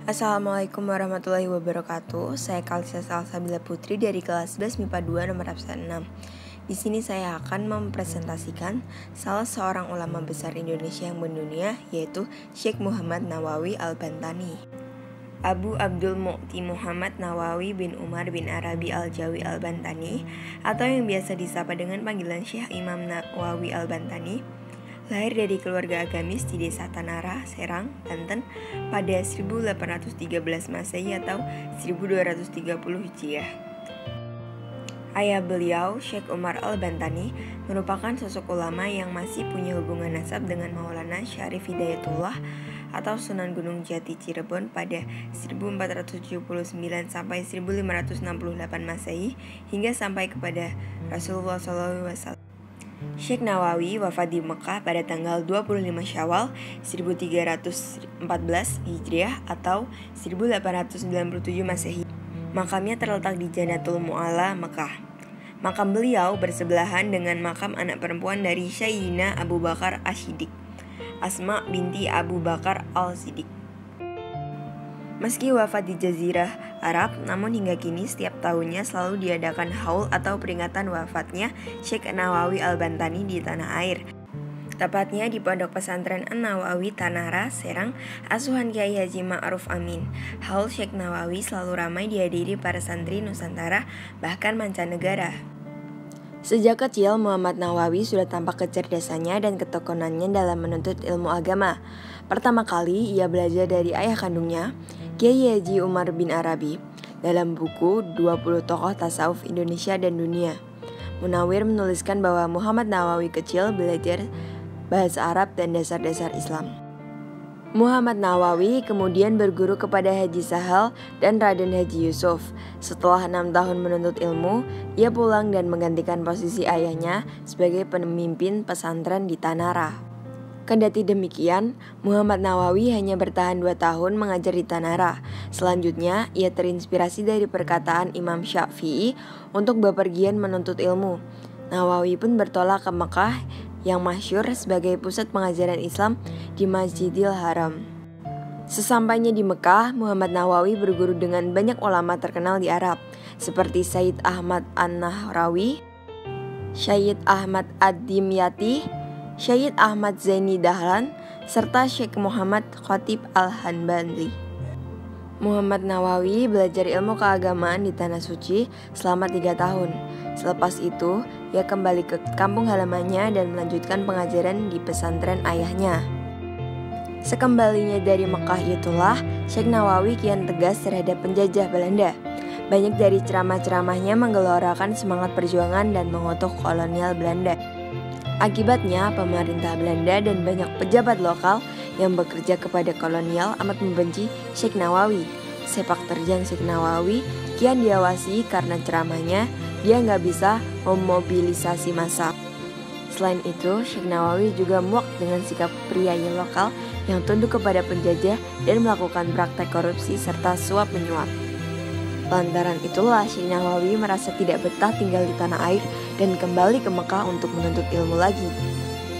Assalamualaikum warahmatullahi wabarakatuh. Saya Kalisa Salsabila Putri dari kelas 11 MIPA 2 nomor absen 6. Di sini saya akan mempresentasikan salah seorang ulama besar Indonesia yang mendunia, yaitu Syekh Muhammad Nawawi Al-Bantani. Abu Abdul Mu'ti Muhammad Nawawi bin Umar bin Arabi Al-Jawi Al-Bantani, atau yang biasa disapa dengan panggilan Syekh Imam Nawawi Al-Bantani, lahir dari keluarga agamis di desa Tanara, Serang, Banten pada 1813 Masehi atau 1230 Hijriah. Ayah beliau, Syekh Umar Al-Bantani, merupakan sosok ulama yang masih punya hubungan nasab dengan Maulana Syarif Hidayatullah atau Sunan Gunung Jati Cirebon pada 1479 sampai 1568 Masehi hingga sampai kepada Rasulullah SAW. Syekh Nawawi wafat di Mekah pada tanggal 25 Syawal 1314 Hijriah atau 1897 Masehi. Makamnya terletak di Jannatul Mu'alla, Mekah. Makam beliau bersebelahan dengan makam anak perempuan dari Sayyidina Abu Bakar As-Siddiq, Asma binti Abu Bakar Al-Siddiq. Meski wafat di Jazirah Arab, namun hingga kini setiap tahunnya selalu diadakan haul atau peringatan wafatnya Syekh Nawawi Al-Bantani di tanah air. Tepatnya di Pondok Pesantren An-Nawawi Tanara, Serang, asuhan Kiai Haji Ma'ruf Amin. Haul Syekh Nawawi selalu ramai dihadiri para santri Nusantara, bahkan mancanegara. Sejak kecil, Muhammad Nawawi sudah tampak kecerdasannya dan ketekunannya dalam menuntut ilmu agama. Pertama kali ia belajar dari ayah kandungnya, Kiai Haji Umar bin Arabi, dalam buku 20 Tokoh Tasawuf Indonesia dan Dunia. Munawir menuliskan bahwa Muhammad Nawawi kecil belajar bahasa Arab dan dasar-dasar Islam. Muhammad Nawawi kemudian berguru kepada Haji Sahal dan Raden Haji Yusuf. Setelah 6 tahun menuntut ilmu, ia pulang dan menggantikan posisi ayahnya sebagai pemimpin pesantren di Tanara. Kendati demikian, Muhammad Nawawi hanya bertahan 2 tahun mengajar di Tanara. Selanjutnya, ia terinspirasi dari perkataan Imam Syafi'i untuk bepergian menuntut ilmu. Nawawi pun bertolak ke Mekah yang masyhur sebagai pusat pengajaran Islam di Masjidil Haram. Sesampainya di Mekah, Muhammad Nawawi berguru dengan banyak ulama terkenal di Arab, seperti Sayyid Ahmad An-Nahrawi, Sayyid Ahmad Ad-Dimyati, Sayyid Ahmad Zaini Dahlan, serta Syekh Muhammad Khatib Al-Hanbali. Muhammad Nawawi belajar ilmu keagamaan di Tanah Suci selama 3 tahun. Selepas itu, ia kembali ke kampung halamannya dan melanjutkan pengajaran di pesantren ayahnya. Sekembalinya dari Mekah itulah, Syekh Nawawi kian tegas terhadap penjajah Belanda. Banyak dari ceramah-ceramahnya menggelorakan semangat perjuangan dan mengutuk kolonial Belanda. Akibatnya, pemerintah Belanda dan banyak pejabat lokal yang bekerja kepada kolonial amat membenci Syekh Nawawi. Sepak terjang Syekh Nawawi kian diawasi karena ceramahnya dia nggak bisa memobilisasi massa. Selain itu, Syekh Nawawi juga muak dengan sikap priayi lokal yang tunduk kepada penjajah dan melakukan praktek korupsi serta suap menyuap. Lantaran itulah Syekh Nawawi merasa tidak betah tinggal di tanah air dan kembali ke Mekah untuk menuntut ilmu lagi.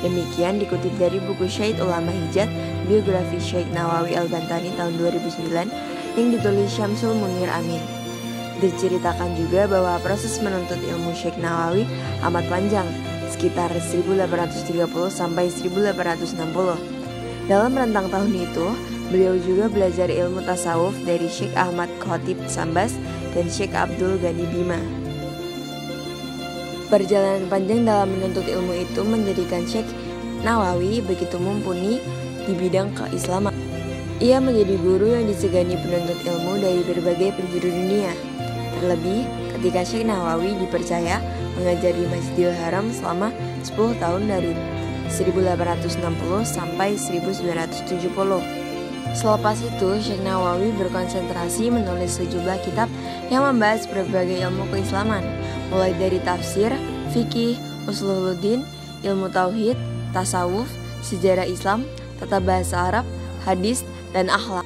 Demikian dikutip dari buku Syahid Ulama Hijaz, biografi Syekh Nawawi Al-Bantani tahun 2009 yang ditulis Syamsul Munir Amin. Diceritakan juga bahwa proses menuntut ilmu Syekh Nawawi amat panjang, sekitar 1830 sampai 1860. Dalam rentang tahun itu, beliau juga belajar ilmu tasawuf dari Syekh Ahmad Khatib Sambas dan Syekh Abdul Ghani Bima. Perjalanan panjang dalam menuntut ilmu itu menjadikan Syekh Nawawi begitu mumpuni di bidang keislaman. Ia menjadi guru yang disegani penuntut ilmu dari berbagai penjuru dunia. Terlebih ketika Syekh Nawawi dipercaya mengajar di Masjidil Haram selama 10 tahun dari 1860 sampai 1970. Selepas itu, Syekh Nawawi berkonsentrasi menulis sejumlah kitab yang membahas berbagai ilmu keislaman, mulai dari tafsir, fikih, usuluddin, ilmu tauhid, tasawuf, sejarah Islam, tata bahasa Arab, hadis, dan akhlak.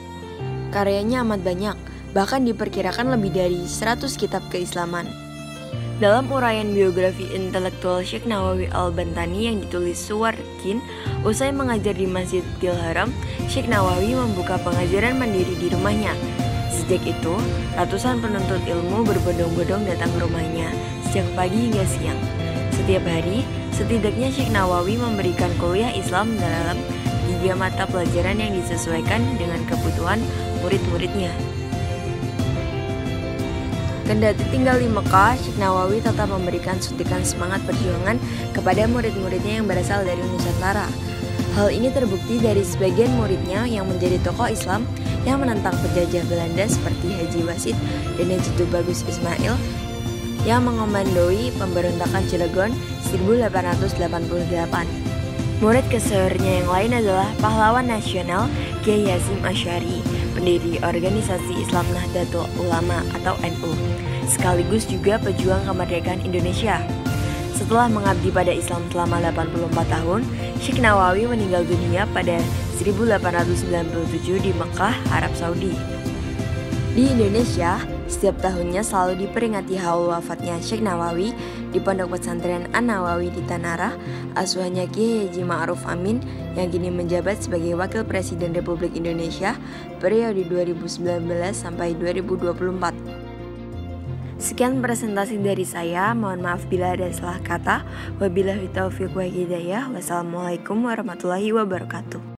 Karyanya amat banyak, bahkan diperkirakan lebih dari 100 kitab keislaman. Dalam uraian biografi intelektual Syekh Nawawi Al-Bantani yang ditulis Suwarkin, usai mengajar di Masjidil Haram, Syekh Nawawi membuka pengajaran mandiri di rumahnya. Sejak itu, ratusan penuntut ilmu berbondong-bondong datang ke rumahnya sejak pagi hingga siang. Setiap hari, setidaknya Syekh Nawawi memberikan kuliah Islam dalam 3 mata pelajaran yang disesuaikan dengan kebutuhan murid-muridnya. Kendati tinggal di Mekah, Syekh Nawawi tetap memberikan suntikan semangat perjuangan kepada murid-muridnya yang berasal dari Nusantara. Hal ini terbukti dari sebagian muridnya yang menjadi tokoh Islam yang menentang penjajah Belanda seperti Haji Wasid dan Haji Tubagus Ismail yang mengomandoi pemberontakan Cilegon 1888. Murid keseornya yang lain adalah pahlawan nasional Kiai Hasyim Asy'ari, pendiri organisasi Islam Nahdlatul Ulama atau NU, sekaligus juga pejuang kemerdekaan Indonesia. Setelah mengabdi pada Islam selama 84 tahun, Syekh Nawawi meninggal dunia pada 1897 di Mekah, Arab Saudi. Di Indonesia, setiap tahunnya selalu diperingati haul wafatnya Syekh Nawawi di Pondok Pesantren An-Nawawi di Tanarah, asuhannya Kiai Haji Ma'ruf Amin yang kini menjabat sebagai Wakil Presiden Republik Indonesia periode 2019 sampai 2024. Sekian presentasi dari saya, mohon maaf bila ada salah kata. Wabillahi taufiq wa hidayah. Wassalamualaikum warahmatullahi wabarakatuh.